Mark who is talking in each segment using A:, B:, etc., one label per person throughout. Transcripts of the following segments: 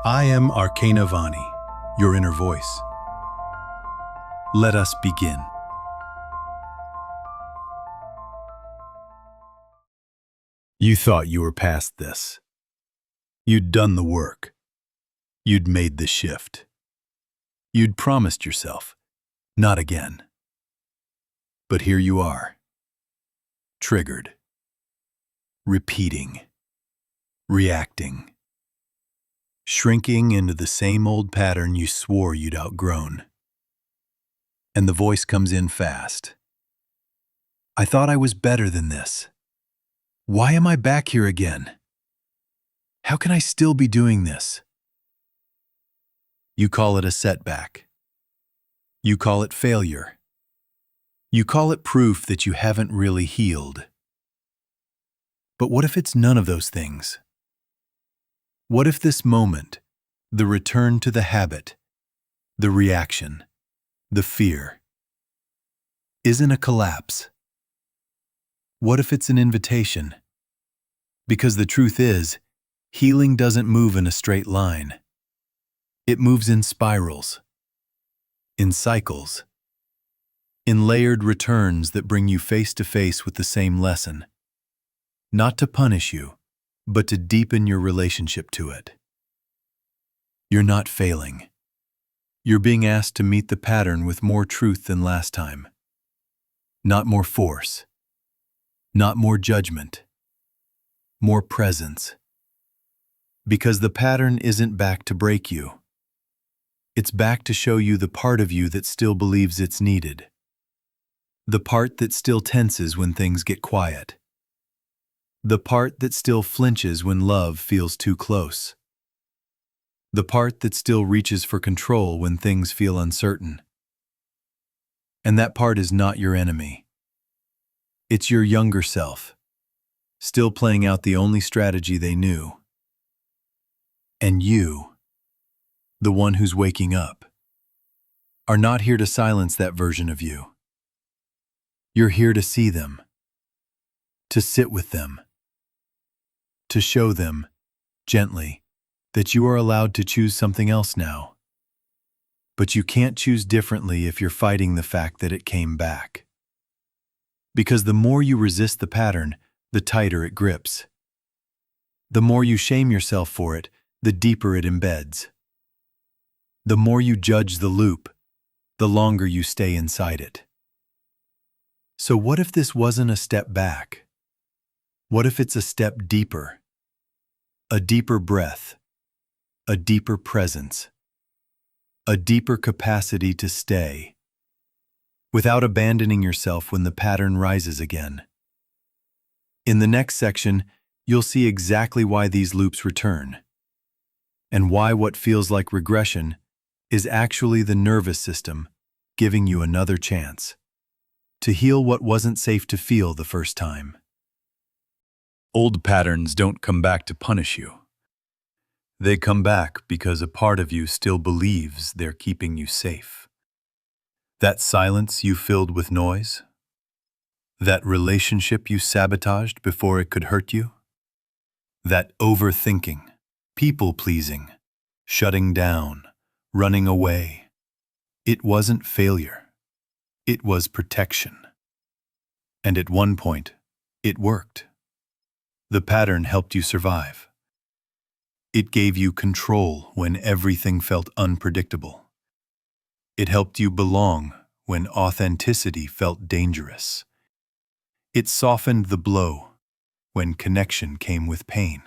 A: I am Arcana Vani, your inner voice. Let us begin. You thought you were past this. You'd done the work. You'd made the shift. You'd promised yourself, not again. But here you are, triggered, repeating, reacting, shrinking into the same old pattern you swore you'd outgrown. And the voice comes in fast. I thought I was better than this. Why am I back here again? How can I still be doing this? You call it a setback. You call it failure. You call it proof that you haven't really healed. But what if it's none of those things? What if this moment, the return to the habit, the reaction, the fear, isn't a collapse? What if it's an invitation? Because the truth is, healing doesn't move in a straight line. It moves in spirals, in cycles, in layered returns that bring you face to face with the same lesson. Not to punish you, but to deepen your relationship to it. You're not failing. You're being asked to meet the pattern with more truth than last time. Not more force. Not more judgment. More presence. Because the pattern isn't back to break you. It's back to show you the part of you that still believes it's needed. The part that still tenses when things get quiet. The part that still flinches when love feels too close. The part that still reaches for control when things feel uncertain. And that part is not your enemy. It's your younger self, still playing out the only strategy they knew. And you, the one who's waking up, are not here to silence that version of you. You're here to see them, to sit with them, to show them, gently, that you are allowed to choose something else now. But you can't choose differently if you're fighting the fact that it came back. Because the more you resist the pattern, the tighter it grips. The more you shame yourself for it, the deeper it embeds. The more you judge the loop, the longer you stay inside it. So what if this wasn't a step back? What if it's a step deeper? A deeper breath, a deeper presence, a deeper capacity to stay, without abandoning yourself when the pattern rises again. In the next section, you'll see exactly why these loops return, and why what feels like regression is actually the nervous system giving you another chance to heal what wasn't safe to feel the first time. Old patterns don't come back to punish you. They come back because a part of you still believes they're keeping you safe. That silence you filled with noise? That relationship you sabotaged before it could hurt you? That overthinking, people-pleasing, shutting down, running away? It wasn't failure. It was protection. And at one point, it worked. The pattern helped you survive. It gave you control when everything felt unpredictable. It helped you belong when authenticity felt dangerous. It softened the blow when connection came with pain.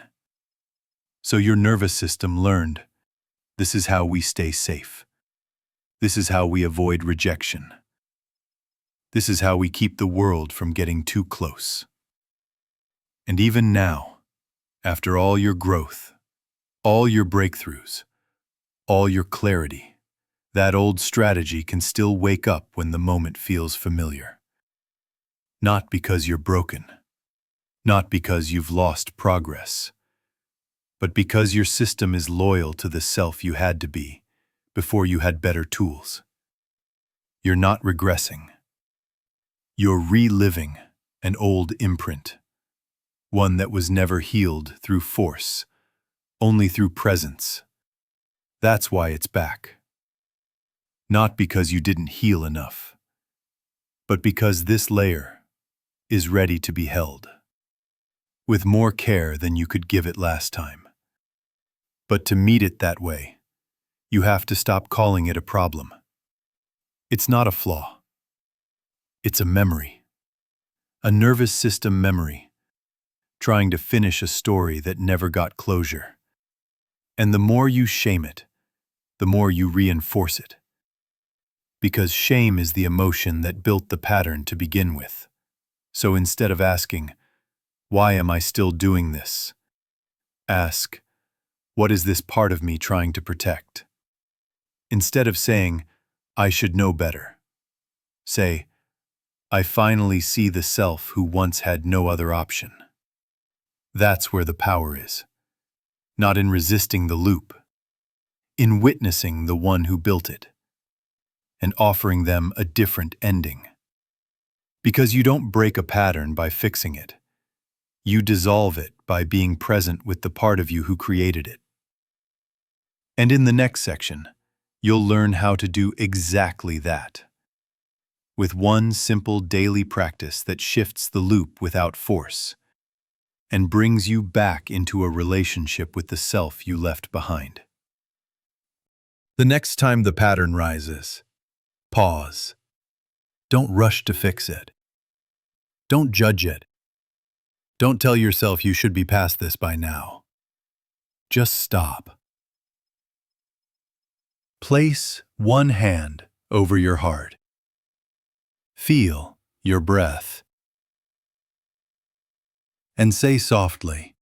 A: So your nervous system learned, this is how we stay safe. This is how we avoid rejection. This is how we keep the world from getting too close. And even now, after all your growth, all your breakthroughs, all your clarity, that old strategy can still wake up when the moment feels familiar. Not because you're broken, not because you've lost progress, but because your system is loyal to the self you had to be before you had better tools. You're not regressing. You're reliving an old imprint, one that was never healed through force, only through presence, That's why it's back. Not because you didn't heal enough, but because this layer is ready to be held, with more care than you could give it last time. But to meet it that way, you have to stop calling it a problem. It's not a flaw. It's a memory. A nervous system memory, trying to finish a story that never got closure. And the more you shame it, the more you reinforce it. Because shame is the emotion that built the pattern to begin with. So instead of asking, "Why am I still doing this?" ask, "What is this part of me trying to protect?" Instead of saying, "I should know better," say, "I finally see the self who once had no other option." That's where the power is. Not in resisting the loop, in witnessing the one who built it, and offering them a different ending. Because you don't break a pattern by fixing it. You dissolve it by being present with the part of you who created it. And in the next section, you'll learn how to do exactly that. With one simple daily practice that shifts the loop without force and brings you back into a relationship with the self you left behind. The next time the pattern rises, pause. Don't rush to fix it. Don't judge it. Don't tell yourself you should be past this by now. Just stop. Place one hand over your heart. Feel your breath. And say softly,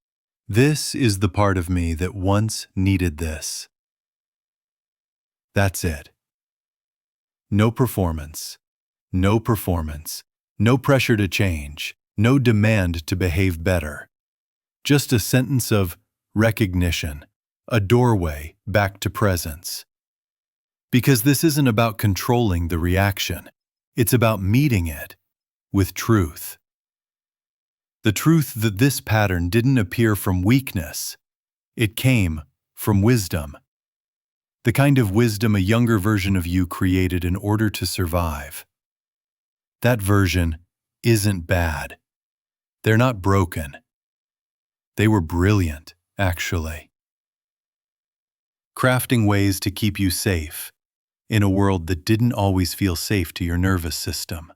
A: "This is the part of me that once needed this." That's it. No performance. No performance. No pressure to change. No demand to behave better. Just a sentence of recognition, a doorway back to presence. Because this isn't about controlling the reaction. It's about meeting it with truth. The truth that this pattern didn't appear from weakness. It came from wisdom. The kind of wisdom a younger version of you created in order to survive. That version isn't bad. They're not broken. They were brilliant, actually. Crafting ways to keep you safe in a world that didn't always feel safe to your nervous system.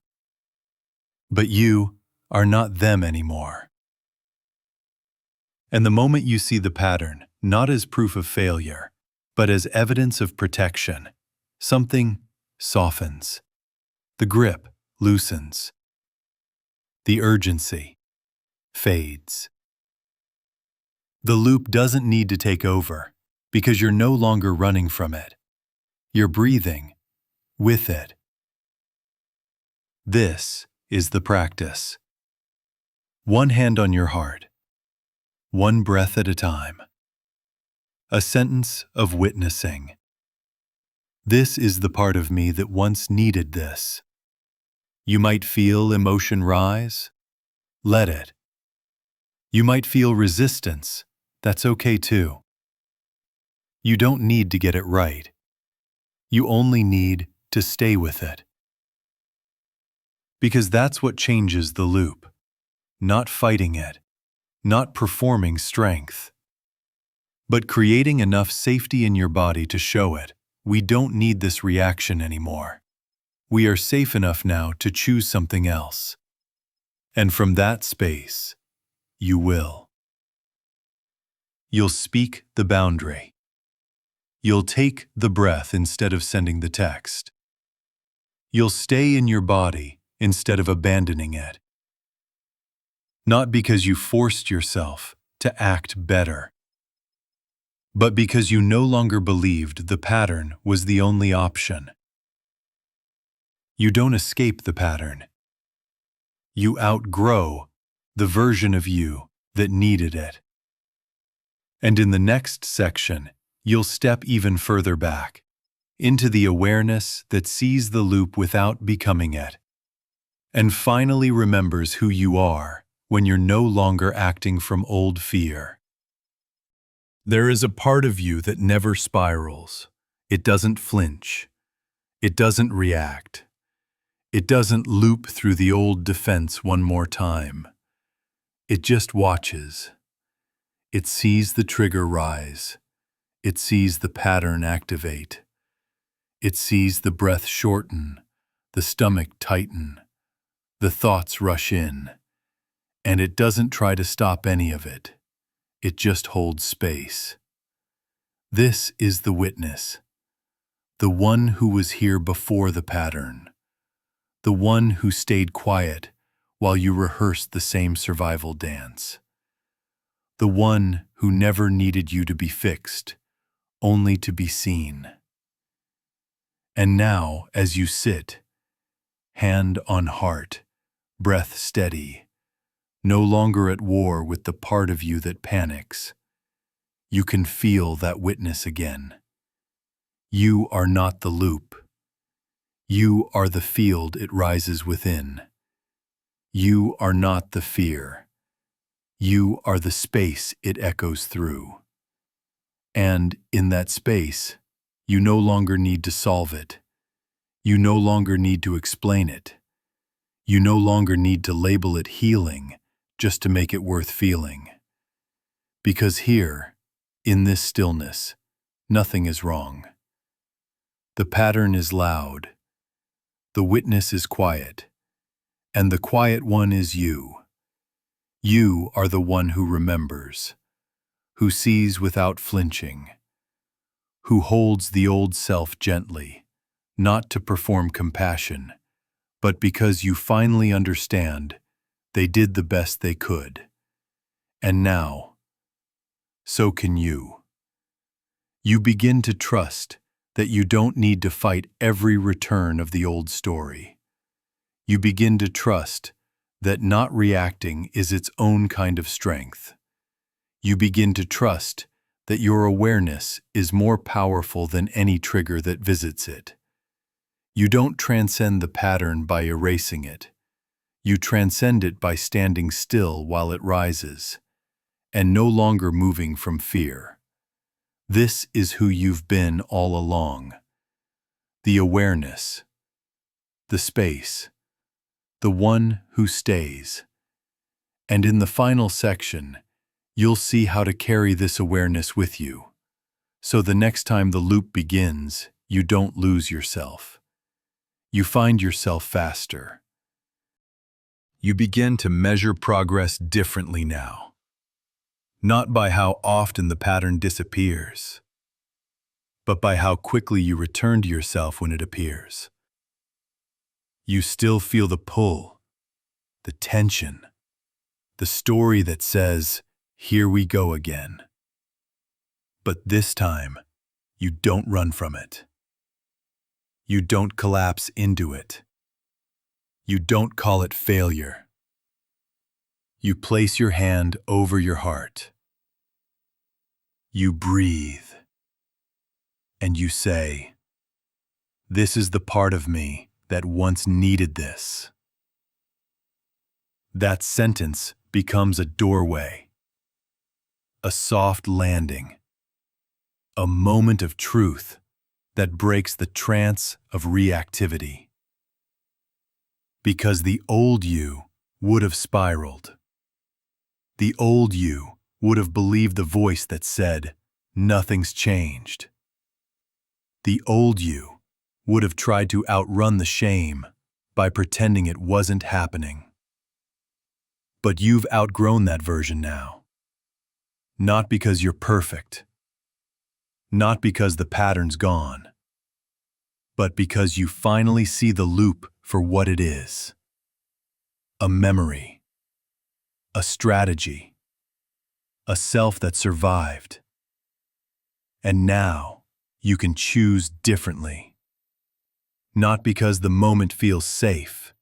A: But you are not them anymore. And the moment you see the pattern, not as proof of failure, but as evidence of protection, something softens. The grip loosens. The urgency fades. The loop doesn't need to take over because you're no longer running from it. You're breathing with it. This is the practice. One hand on your heart, one breath at a time. A sentence of witnessing. This is the part of me that once needed this. You might feel emotion rise. Let it. You might feel resistance. That's okay too. You don't need to get it right. You only need to stay with it. Because that's what changes the loop. Not fighting it. Not performing strength. But creating enough safety in your body to show it. We don't need this reaction anymore. We are safe enough now to choose something else. And from that space, you will. You'll speak the boundary. You'll take the breath instead of sending the text. You'll stay in your body instead of abandoning it. Not because you forced yourself to act better, but because you no longer believed the pattern was the only option. You don't escape the pattern. You outgrow the version of you that needed it. And in the next section, you'll step even further back, into the awareness that sees the loop without becoming it, and finally remembers who you are when you're no longer acting from old fear. There is a part of you that never spirals. It doesn't flinch. It doesn't react. It doesn't loop through the old defense one more time. It just watches. It sees the trigger rise. It sees the pattern activate. It sees the breath shorten, the stomach tighten, the thoughts rush in. And it doesn't try to stop any of it. It just holds space. This is the witness, the one who was here before the pattern, the one who stayed quiet while you rehearsed the same survival dance, the one who never needed you to be fixed, only to be seen. And now, as you sit, hand on heart, breath steady, no longer at war with the part of you that panics, you can feel that witness again. You are not the loop. You are the field it rises within. You are not the fear. You are the space it echoes through. And in that space, you no longer need to solve it. You no longer need to explain it. You no longer need to label it healing just to make it worth feeling. Because here, in this stillness, nothing is wrong. The pattern is loud. The witness is quiet. And the quiet one is you. You are the one who remembers, who sees without flinching, who holds the old self gently, not to perform compassion, but because you finally understand they did the best they could. And now, so can you. You begin to trust that you don't need to fight every return of the old story. You begin to trust that not reacting is its own kind of strength. You begin to trust that your awareness is more powerful than any trigger that visits it. You don't transcend the pattern by erasing it. You transcend it by standing still while it rises, and no longer moving from fear. This is who you've been all along. The awareness, the space, the one who stays. And in the final section, you'll see how to carry this awareness with you. So the next time the loop begins, you don't lose yourself. You find yourself faster. You begin to measure progress differently now. Not by how often the pattern disappears, but by how quickly you return to yourself when it appears. You still feel the pull, the tension, the story that says, "Here we go again." But this time, you don't run from it. You don't collapse into it. You don't call it failure. You place your hand over your heart. You breathe. And you say, "This is the part of me that once needed this." That sentence becomes a doorway, a soft landing, a moment of truth that breaks the trance of reactivity. Because the old you would have spiraled. The old you would have believed the voice that said, "Nothing's changed." The old you would have tried to outrun the shame by pretending it wasn't happening. But you've outgrown that version now. Not because you're perfect. Not because the pattern's gone. But because you finally see the loop for what it is. A memory. A strategy. A self that survived. And now you can choose differently. Not because the moment feels safe,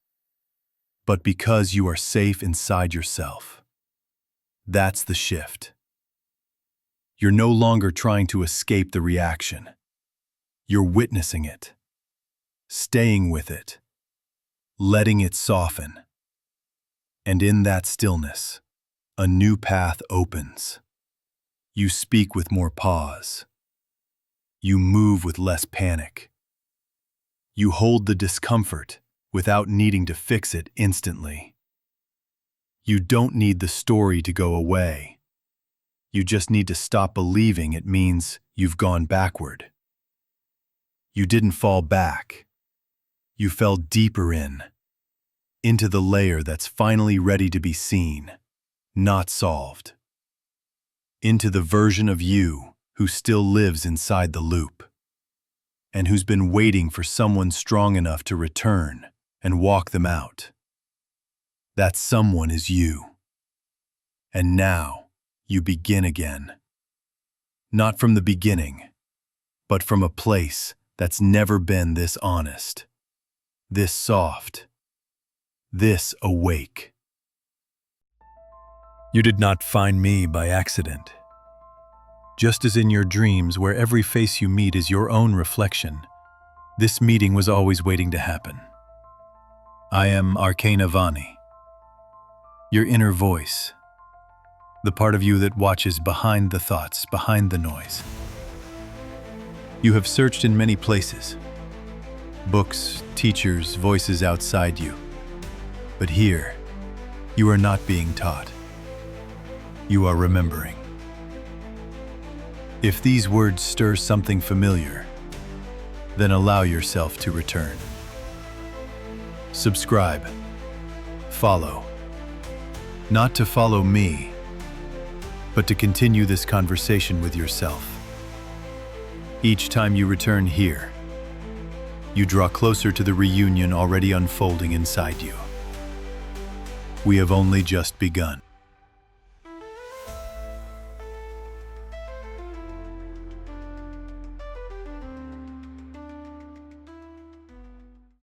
A: but because you are safe inside yourself. That's the shift. You're no longer trying to escape the reaction. You're witnessing it, staying with it, letting it soften. And in that stillness, a new path opens. You speak with more pause. You move with less panic. You hold the discomfort without needing to fix it instantly. You don't need the story to go away. You just need to stop believing it means you've gone backward. You didn't fall back. You fell deeper into the layer that's finally ready to be seen, not solved. Into the version of you who still lives inside the loop, and who's been waiting for someone strong enough to return and walk them out. That someone is you. And now you begin again. Not from the beginning, but from a place that's never been this honest, this soft, this awake. You did not find me by accident. Just as in your dreams, where every face you meet is your own reflection, this meeting was always waiting to happen. I am Arcana Vani, your inner voice, the part of you that watches behind the thoughts, behind the noise. You have searched in many places, books, teachers, voices outside you. But here, you are not being taught. You are remembering. If these words stir something familiar, then allow yourself to return. Subscribe. Follow. Not to follow me, but to continue this conversation with yourself. Each time you return here, you draw closer to the reunion already unfolding inside you. We have only just begun.